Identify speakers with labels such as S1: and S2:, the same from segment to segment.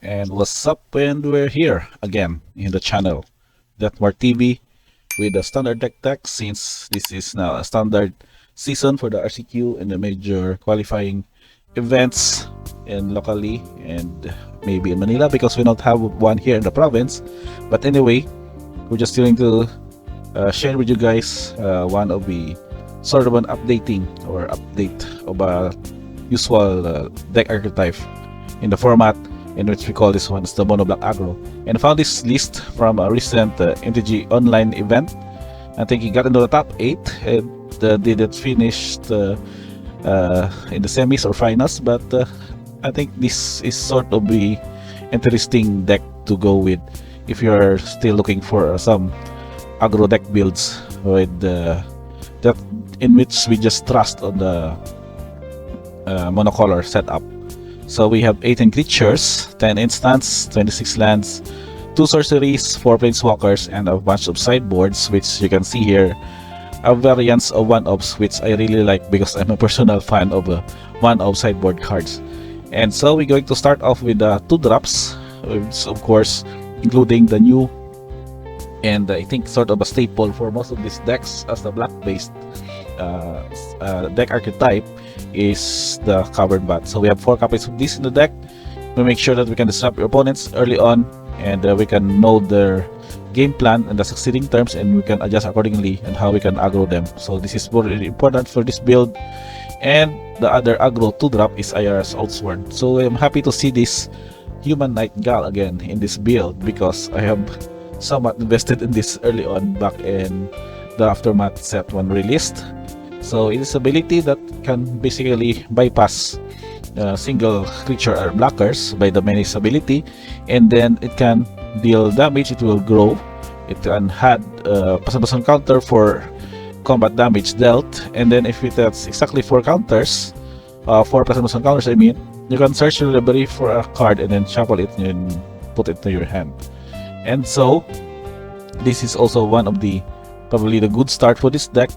S1: And what's up, and we're here again in the channel More TV with the standard deck since this is now a standard season for the RCQ and the major qualifying events and locally and maybe in Manila because we don't have one here in the province. But anyway, we're just going to share with you guys one of the sort of an update of a usual deck archetype in the format in which we call this one is the Mono Black Aggro. And I found this list from a recent MTG online event. I think he got into the top 8 and didn't finish in the semis or finals, but I think this is sort of the interesting deck to go with if you're still looking for some aggro deck builds with that in which we just trust on the monocolor setup. So we have 18 creatures, 10 instants, 26 lands, 2 sorceries, 4 planeswalkers, and a bunch of sideboards, which you can see here are variants of one-offs, which I really like because I'm a personal fan of one-off sideboard cards. And so we're going to start off with 2 drops, which of course including the new and I think sort of a staple for most of these decks as the black-based deck archetype is the covered bat. So we have 4 copies of this in the deck. We make sure that we can disrupt your opponents early on and we can know their game plan and the succeeding terms, and we can adjust accordingly and how we can aggro them. So this is very important for this build. And the other aggro 2-drop is IRS Outsworn. So I'm happy to see this Human Knight Gal again in this build because I have somewhat invested in this early on back in the Aftermath set when released. So it is ability that can basically bypass single creature or blockers by the menace ability, and then it can deal damage. It will grow. It can add +1 counter for combat damage dealt, and then if it has exactly 4 counters, 4 +1 counters, I mean, you can search your library for a card and then shuffle it and put it to your hand. And so this is also one of the probably the good start for this deck.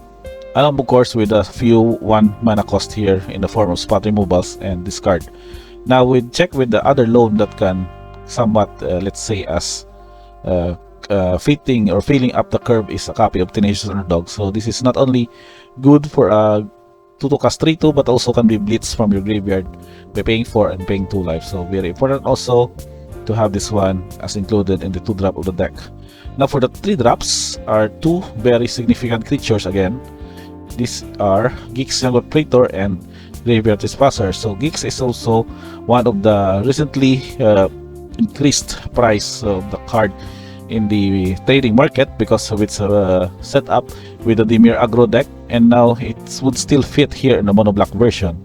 S1: Of course, with a few 1 mana cost here in the form of spot removals and discard. Now we check with the other loan that can somewhat, let's say, as fitting or filling up the curve is a copy of Tenacious Underdog. So this is not only good for a 2 to cast 3/2, but also can be blitzed from your graveyard by paying 4 and paying 2 life. So very important also to have this one as included in the 2-drop of the deck. Now for the 3 drops are 2 very significant creatures again. These are Geeks Younger Praetor and Graveyard Trespasser. So Geeks is also one of the recently increased price of the card in the trading market because of its setup with the Dimir Aggro deck, and now it would still fit here in the mono black version.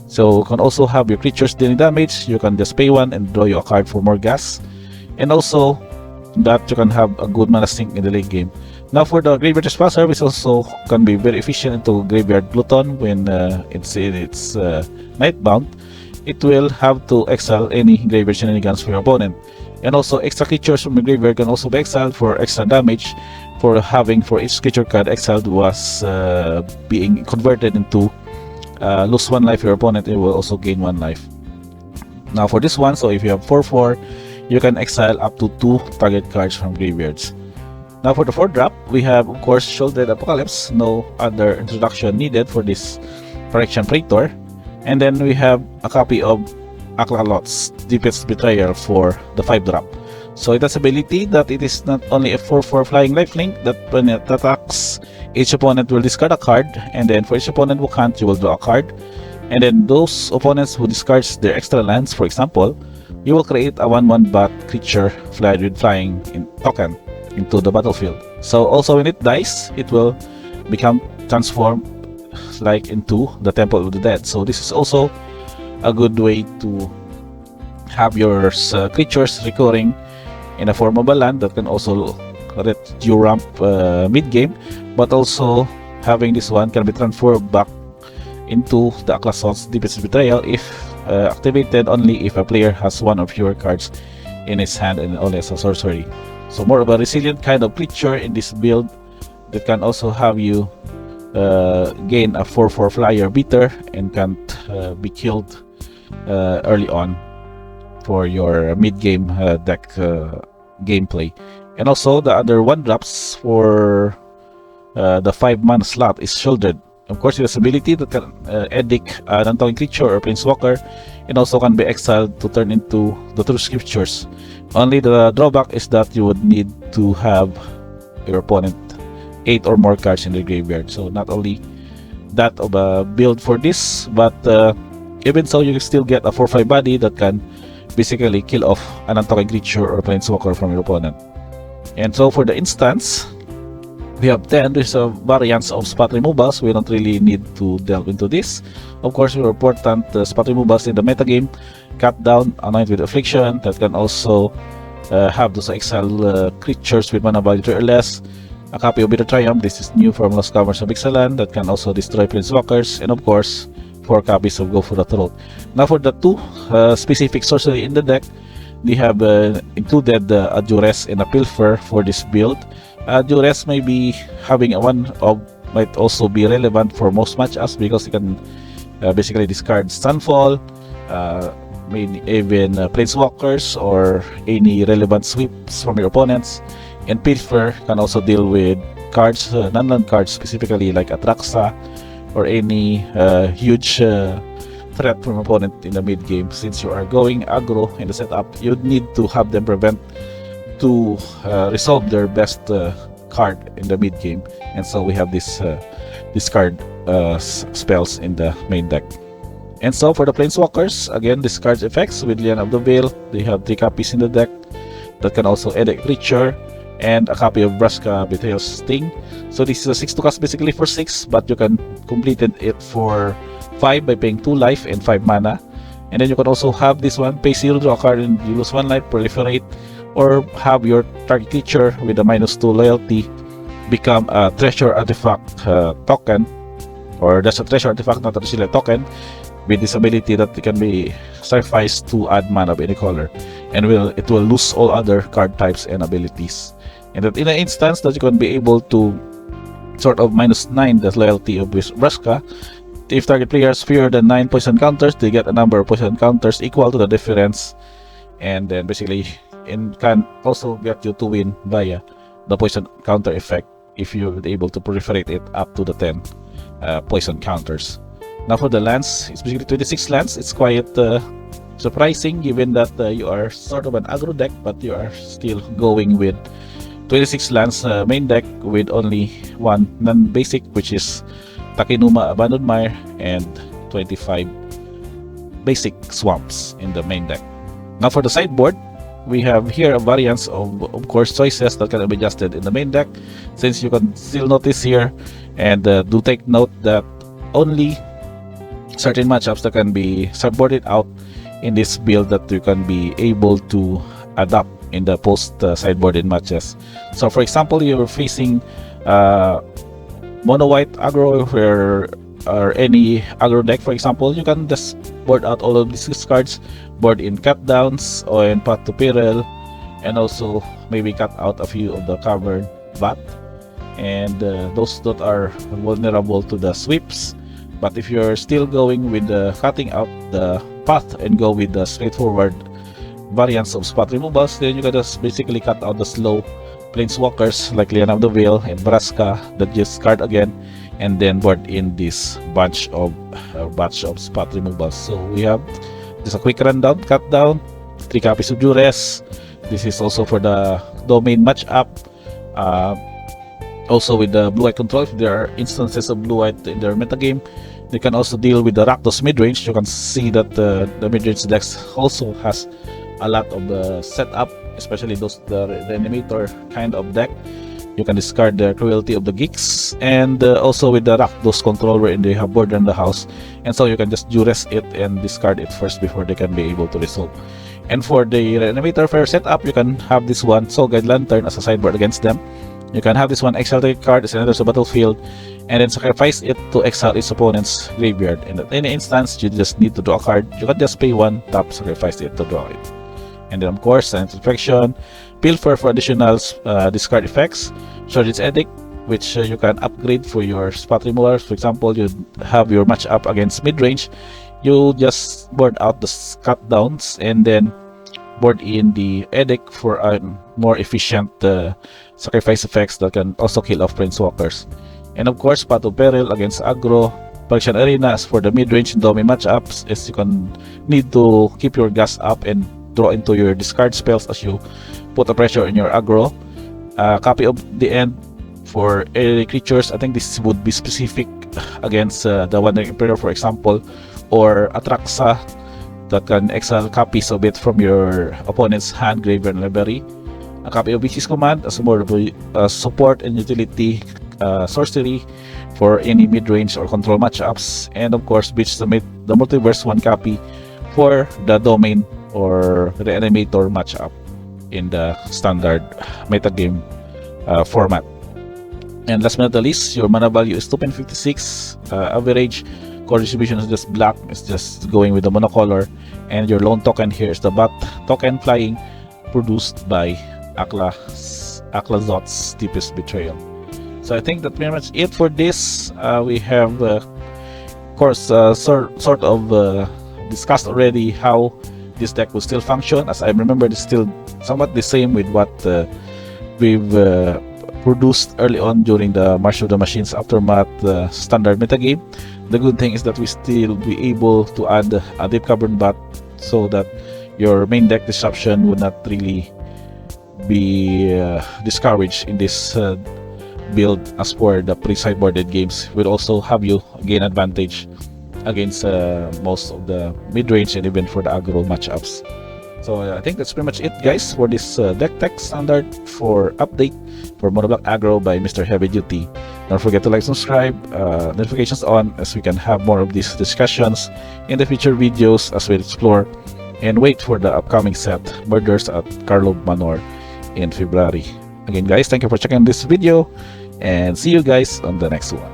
S1: So you can also have your creatures dealing damage. You can just pay 1 and draw you a card for more gas, and also that you can have a good mana sink in the late game. Now for the Graveyard Trespasser, which also can be very efficient into Graveyard Pluton when it's nightbound. It will have to exile any graveyard shenanigans for your opponent. And also extra creatures from the graveyard can also be exiled for extra damage for each creature card exiled was being converted into lose 1 life for your opponent. It will also gain 1 life. Now for this one, so if you have 4/4, you can exile up to 2 target cards from graveyards. Now for the 4-drop, we have of course Shouldered Apocalypse, no other introduction needed for this Phyrexian Praetor. And then we have a copy of Aklalot's Deepest Betrayal for the 5-drop. So it has ability that it is not only a 4/4 flying lifelink that when it attacks, each opponent will discard a card, and then for each opponent who can't, you will draw a card. And then those opponents who discards their extra lands, for example, you will create a 1/1 bat creature with flying in token into the battlefield. So also when it dies, it will become transformed like into the Temple of the Dead. So this is also a good way to have your creatures recurring in a form of a land that can also let you ramp mid-game, but also having this one can be transferred back into the Aklasot's Deepest Betrayal if activated only if a player has 1 or fewer cards in his hand and only as a sorcery. So more of a resilient kind of creature in this build that can also have you gain a 4/4 flyer beater and can't be killed early on. for your mid-game deck gameplay. And also the other 1-drops for the 5-mana slot is Shouldered. Of course, with this ability that can edict an untalking creature or planeswalker, and also can be exiled to turn into the True Scriptures. Only the drawback is that you would need to have your opponent 8 or more cards in the graveyard. So not only that of a build for this, but even so, you can still get a 4/5 body that can basically kill off an untalking creature or planeswalker from your opponent. And so for the instance, we have 10 variants of spot removals. We don't really need to delve into this. Of course, more important spot removals in the metagame: Cut Down, Anoint with Affliction, that can also have those exile creatures with mana value 3 or less. A copy of Bitter Triumph, this is new from Lost Commerce of Ixalan, that can also destroy planeswalkers. And of course, 4 copies of Go for the Throat. Now for the 2 specific sorcery in the deck, they have included Azorius and a Pilfer for this build. Azorius may be having might also be relevant for most matchups because you can basically discard Sunfall, maybe even planeswalkers or any relevant sweeps from your opponents. And Pilfer can also deal with cards, non-land cards, specifically like Atraxa or any huge threat from opponent in the mid game. Since you are going aggro in the setup, you need to have them prevent to resolve their best card in the mid game, and so we have this discard spells in the main deck. And so for the planeswalkers, again, discard effects with Lian of the Veil. They have 3 copies in the deck that can also edit creature, and a copy of Vraska Betrayal's Sting. So this is a 6 to cast basically for 6, but you can complete it for 5 by paying 2 life and 5 mana. And then you can also have this one: pay 0, draw a card, and you lose 1 life, proliferate, or have your target creature with a -2 loyalty become a treasure artifact token, or that's a treasure artifact, not a token, with this ability that it can be sacrificed to add mana of any color, and it will lose all other card types and abilities. And that in an instance that you can be able to sort of -9 the loyalty of Vraska. If target players fear the 9 poison counters, they get a number of poison counters equal to the difference, and then basically it can also get you to win via the poison counter effect if you're able to proliferate it up to the 10 poison counters. Now for the lands, it's basically 26 lands. It's quite surprising given that you are sort of an aggro deck, but you are still going with 26 lands main deck with only 1 non-basic, which is Takenuma Abandoned Mire, and 25 basic swamps in the main deck. Now for the sideboard, we have here a variance of course, choices that can be adjusted in the main deck. Since you can still notice here, and do take note that only certain matchups that can be sideboarded out in this build that you can be able to adapt in the post sideboarded matches. So for example, you're facing mono white aggro or any aggro deck, for example, you can just board out all of these cards, board in cut downs or in Path to Peril, and also maybe cut out a few of the Cavern Vat, and those that are vulnerable to the sweeps. But if you're still going with cutting out the path and go with the straightforward variants of spot removals, then you can just basically cut out the slow planeswalkers like Lian of the Veil and Vraska that just card again, and then board in this batch of spot removals. So we have just a quick rundown: cut down, 3 copies of Duress. This is also for the domain matchup. Also with the blue-white control, if there are instances of blue-white in their metagame, they can also deal with the Rakdos midrange. You can see that the midrange decks also has a lot of the setup, especially those the reanimator kind of deck. You can discard the Cruelty of the Geeks, and also with the Rakdos control wherein they have border in the house, and so you can just duress it and discard it first before they can be able to resolve. And for the reanimator fair setup, you can have this one Soul Guide Lantern as a sideboard against them. You can have this one exile the card as an enter the battlefield, and then sacrifice it to exile its opponent's graveyard. And at any instance, you just need to draw a card. You can just pay 1, tap, sacrifice it to draw it. And then of course, Silent Infection, Pilfer for additional discard effects, Shard's Edict, which you can upgrade for your spot removers. For example, you have your matchup against midrange, you just board out the cut downs, and then board in the edict for more efficient sacrifice effects that can also kill off planeswalkers. And of course, Path of Peril against Aggro. Pagsian Arena as for the mid-range Domi matchups is you can need to keep your gas up and draw into your discard spells as you put a pressure in your aggro. Copy of the End for early creatures. I think this would be specific against the Wandering Emperor, for example, or Atraxa that can exile copies of it from your opponent's hand, graveyard, and library. A copy of Vicious Command as more support and utility sorcery for any mid-range or control matchups, and of course Beach the Multiverse, 1 copy for the domain or the animator matchup in the standard metagame format. And last but not the least, your mana value is 2.56. Average core distribution is just black, it's just going with the monocolor, and your lone token here is the Bat token flying, produced by Aklazot's Deepest Betrayal. So I think that's pretty much it for this. We have, of course, sort of discussed already how this deck will still function. As I remember, it's still somewhat the same with what we've produced early on during the March of the Machines Aftermath standard metagame. The good thing is that we still be able to add a Deep Cavern Bat so that your main deck disruption would not really be discouraged in this build. As for the pre-sideboarded games, will also have you gain advantage against most of the mid-range and even for the aggro matchups. So I think that's pretty much it, guys, for this deck tech standard for update for Monoblock Aggro by Mr. Heavy Duty. Don't forget to like, subscribe, notifications on, as we can have more of these discussions in the future videos as we explore, and wait for the upcoming set Murders at Carlo Manor in February. Again, guys, thank you for checking this video, and see you guys on the next one.